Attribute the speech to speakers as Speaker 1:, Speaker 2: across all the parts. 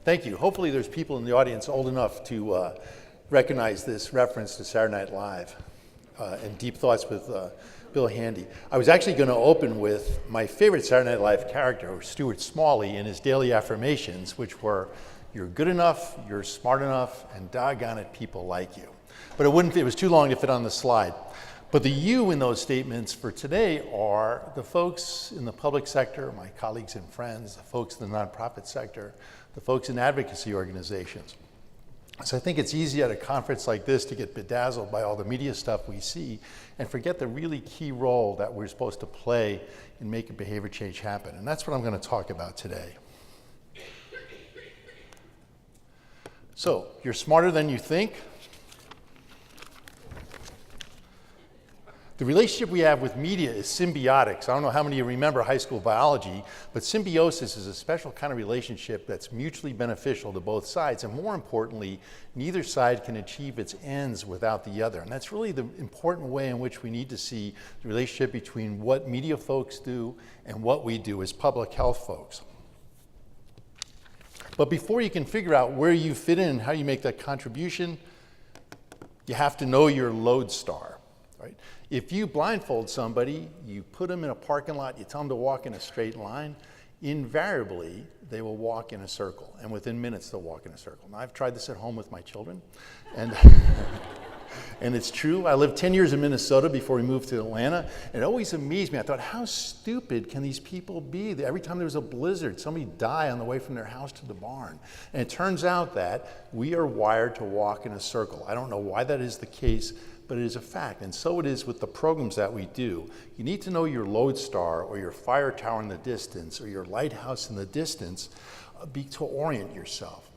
Speaker 1: Thank you. Hopefully there's people in the audience old enough to recognize this reference to Saturday Night Live and Deep Thoughts with Bill Handy. I was actually going to open with my favorite Saturday Night Live character, Stuart Smalley, in his daily affirmations, which were, "You're good enough, you're smart enough, and doggone it, people like you." But it was too long to fit on the slide. But the you in those statements for today are the folks in the public sector, my colleagues and friends, the folks in the nonprofit sector, the folks in advocacy organizations. So I think it's easy at a conference like this to get bedazzled by all the media stuff we see and forget the really key role that we're supposed to play in making behavior change happen. And that's what I'm going to talk about today. So, you're smarter than you think. The relationship we have with media is symbiotic. So I don't know how many of you remember high school biology, but symbiosis is a special kind of relationship that's mutually beneficial to both sides. And more importantly, neither side can achieve its ends without the other. And that's really the important way in which we need to see the relationship between what media folks do and what we do as public health folks. But before you can figure out where you fit in and how you make that contribution, you have to know your lodestar, right? If you blindfold somebody, you put them in a parking lot, you tell them to walk in a straight line, invariably they will walk in a circle, and within minutes they'll walk in a circle. Now I've tried this at home with my children, and and it's true. I lived 10 years in Minnesota before we moved to Atlanta, and it always amazed me. I thought, how stupid can these people be? Every time there was a blizzard, somebody died on the way from their house to the barn. And it turns out that we are wired to walk in a circle. I don't know why that is the case, but it is a fact, and so it is with the programs that we do. You need to know your lodestar or your fire tower in the distance or your lighthouse in the distance to orient yourself.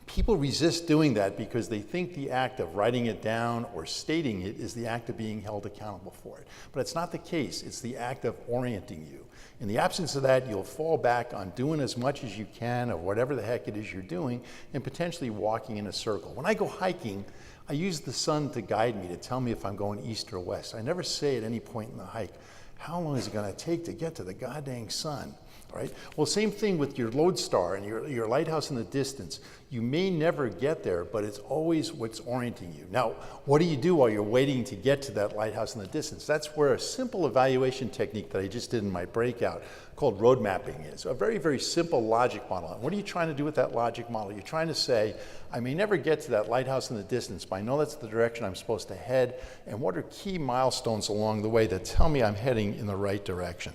Speaker 1: People resist doing that because they think the act of writing it down or stating it is the act of being held accountable for it. But it's not the case. It's the act of orienting you. In the absence of that, you'll fall back on doing as much as you can of whatever the heck it is you're doing and potentially walking in a circle. When I go hiking, I use the sun to guide me, to tell me if I'm going east or west. I never say at any point in the hike, how long is it going to take to get to the goddamn sun, right? Well, same thing with your lodestar and your lighthouse in the distance. You may never get there, but it's always what's orienting you. Now, what do you do while you're waiting to get to that lighthouse in the distance? That's where a simple evaluation technique that I just did in my breakout called road mapping is. A very, very simple logic model. And what are you trying to do with that logic model? You're trying to say, I may never get to that lighthouse in the distance, but I know that's the direction I'm supposed to head, and what are key milestones along the way that tell me I'm heading in the right direction?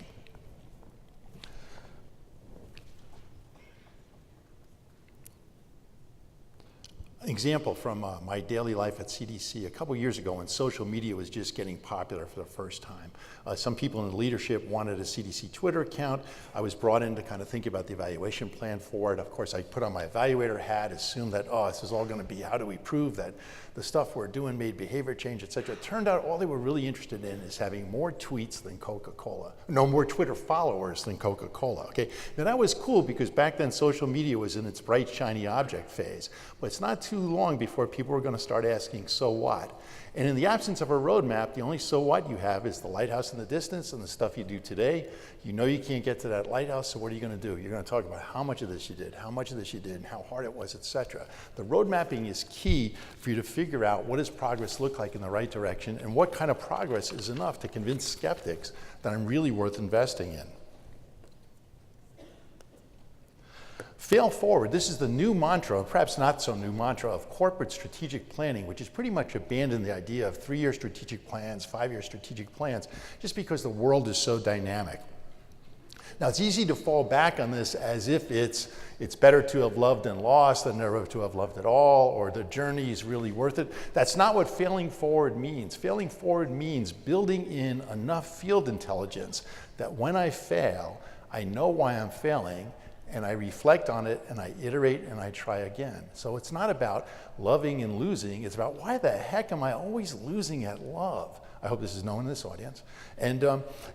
Speaker 1: An example from my daily life at CDC a couple years ago when social media was just getting popular for the first time. Some people in the leadership wanted a CDC Twitter account. I was brought in to kind of think about the evaluation plan for it. Of course, I put on my evaluator hat, assumed that, oh, this is all going to be how do we prove that the stuff we're doing made behavior change, et cetera. It turned out all they were really interested in is having more tweets than Coca-Cola. No, more Twitter followers than Coca-Cola, okay? Now that was cool because back then social media was in its bright, shiny object phase. But it's not too long before people were going to start asking, so what? And in the absence of a roadmap, the only so what you have is the lighthouse in the distance and the stuff you do today. You know you can't get to that lighthouse, so what are you going to do? You're going to talk about how much of this you did, how much of this you did, and how hard it was, etc. The road mapping is key for you to figure out what does progress look like in the right direction and what kind of progress is enough to convince skeptics that I'm really worth investing in. Fail forward. This is the new mantra, perhaps not so new mantra, of corporate strategic planning, which has pretty much abandoned the idea of 3-year strategic plans, 5-year strategic plans, just because the world is so dynamic. Now, it's easy to fall back on this as if it's better to have loved and lost than never to have loved at all, or the journey is really worth it. That's not what failing forward means. Failing forward means building in enough field intelligence that when I fail, I know why I'm failing, and I reflect on it, and I iterate, and I try again. So it's not about loving and losing. It's about why the heck am I always losing at love? I hope this is known in this audience. And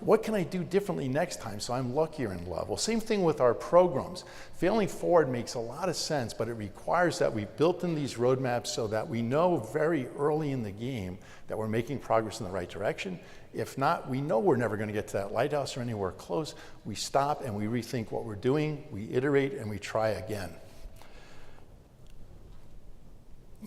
Speaker 1: what can I do differently next time so I'm luckier in love? Well, same thing with our programs. Failing forward makes a lot of sense, but it requires that we built in these roadmaps so that we know very early in the game that we're making progress in the right direction. If not, we know we're never going to get to that lighthouse or anywhere close. We stop and we rethink what we're doing, we iterate, and we try again.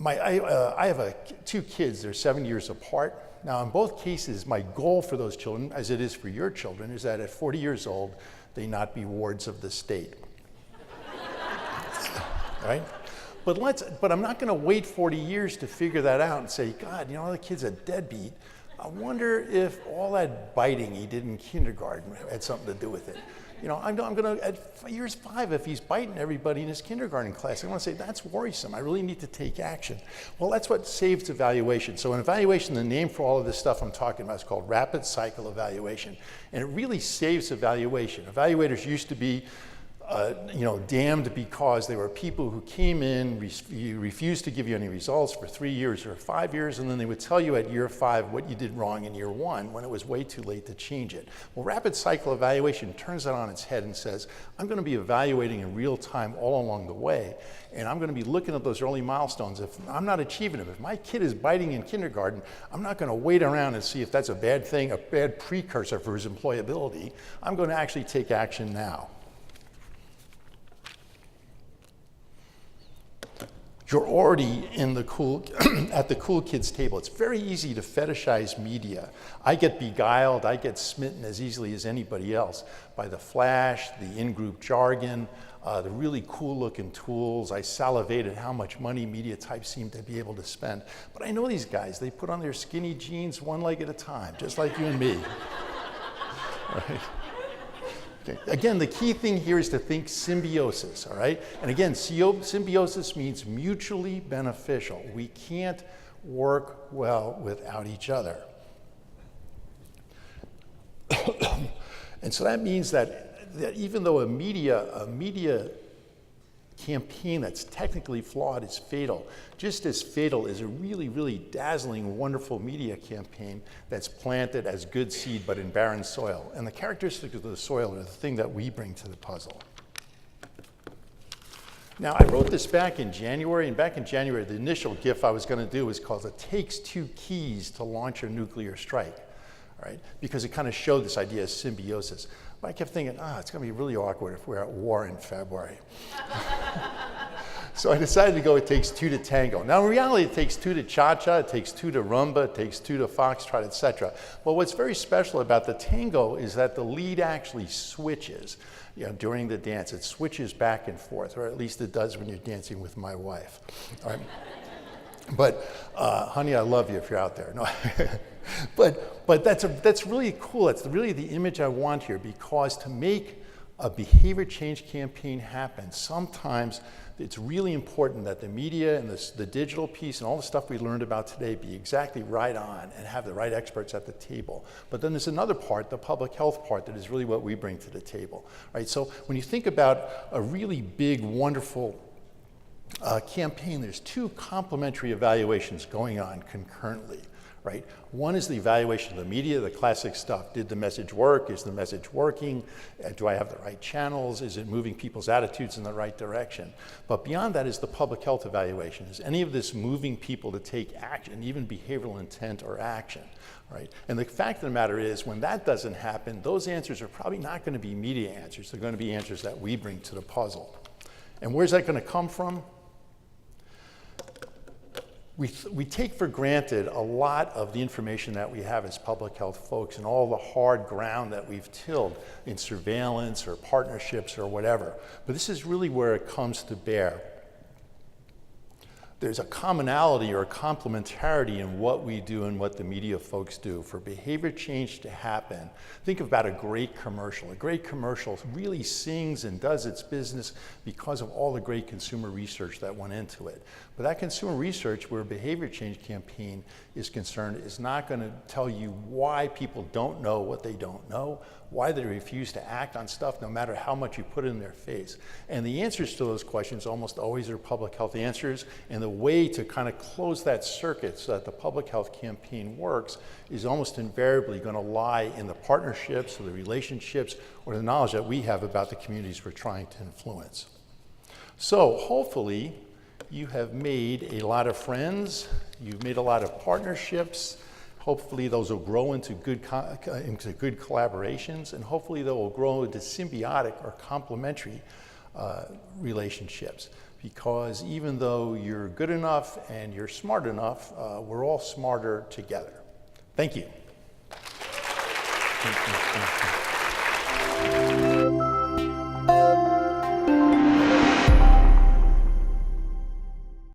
Speaker 1: I have two kids, they're 7 years apart. Now in both cases, my goal for those children, as it is for your children, is that at 40 years old, they not be wards of the state. Right? But I'm not going to wait 40 years to figure that out and say, God, you know, the kid's a deadbeat. I wonder if all that biting he did in kindergarten had something to do with it. You know, I'm going to, at years 5, if he's biting everybody in his kindergarten class, I want to say, that's worrisome. I really need to take action. Well, that's what saves evaluation. So in evaluation, the name for all of this stuff I'm talking about is called rapid cycle evaluation. And it really saves evaluation. Evaluators used to be damned because they were people who came in, refused to give you any results for 3 years or 5 years, and then they would tell you at year 5 what you did wrong in year 1 when it was way too late to change it. Well, rapid cycle evaluation turns that on its head and says, I'm going to be evaluating in real time all along the way, and I'm going to be looking at those early milestones. If I'm not achieving them, if my kid is biting in kindergarten, I'm not going to wait around and see if that's a bad thing, a bad precursor for his employability. I'm going to actually take action now. You're already in the at the cool kids table. It's very easy to fetishize media. I get beguiled, I get smitten as easily as anybody else by the flash, the in-group jargon, the really cool looking tools. I salivate at how much money media types seem to be able to spend. But I know these guys, they put on their skinny jeans one leg at a time, just like you and me. Right? Okay. Again, the key thing here is to think symbiosis, all right? And again, symbiosis means mutually beneficial. We can't work well without each other. And so that means that even though a media campaign that's technically flawed is fatal, just as fatal is a really, really dazzling, wonderful media campaign that's planted as good seed but in barren soil. And the characteristics of the soil are the thing that we bring to the puzzle. Now, I wrote this back in January, and back in January, the initial GIF I was going to do was called "It Takes Two Keys to Launch a Nuclear Strike," right? Because it kind of showed this idea of symbiosis. But I kept thinking, it's going to be really awkward if we're at war in February. So I decided to go, it takes two to tango. Now, in reality, it takes two to cha-cha, it takes two to rumba, it takes two to foxtrot, etc. But what's very special about the tango is that the lead actually switches during the dance. It switches back and forth, or at least it does when you're dancing with my wife. All right? But, honey, I love you if you're out there. No. But that's really cool. That's really the image I want here, because to make a behavior change campaign happen, sometimes it's really important that the media and the digital piece and all the stuff we learned about today be exactly right on and have the right experts at the table. But then there's another part, the public health part, that is really what we bring to the table. Right? So when you think about a really big, wonderful campaign, there's two complementary evaluations going on concurrently. Right? One is the evaluation of the media, the classic stuff. Did the message work? Is the message working? Do I have the right channels? Is it moving people's attitudes in the right direction? But beyond that is the public health evaluation. Is any of this moving people to take action, even behavioral intent or action? Right? And the fact of the matter is, when that doesn't happen, those answers are probably not going to be media answers. They're going to be answers that we bring to the puzzle. And where's that going to come from? We take for granted a lot of the information that we have as public health folks and all the hard ground that we've tilled in surveillance or partnerships or whatever. But this is really where it comes to bear. There's a commonality or a complementarity in what we do and what the media folks do. For behavior change to happen, think about a great commercial. A great commercial really sings and does its business because of all the great consumer research that went into it. But that consumer research, where a behavior change campaign is concerned, is not going to tell you why people don't know what they don't know, why they refuse to act on stuff no matter how much you put it in their face. And the answers to those questions almost always are public health answers, and the way to kind of close that circuit so that the public health campaign works is almost invariably going to lie in the partnerships or the relationships or the knowledge that we have about the communities we're trying to influence. So hopefully you have made a lot of friends, you've made a lot of partnerships. Hopefully those will grow into good collaborations, and hopefully they will grow into symbiotic or complementary relationships. because even though you're good enough and you're smart enough, we're all smarter together. Thank you.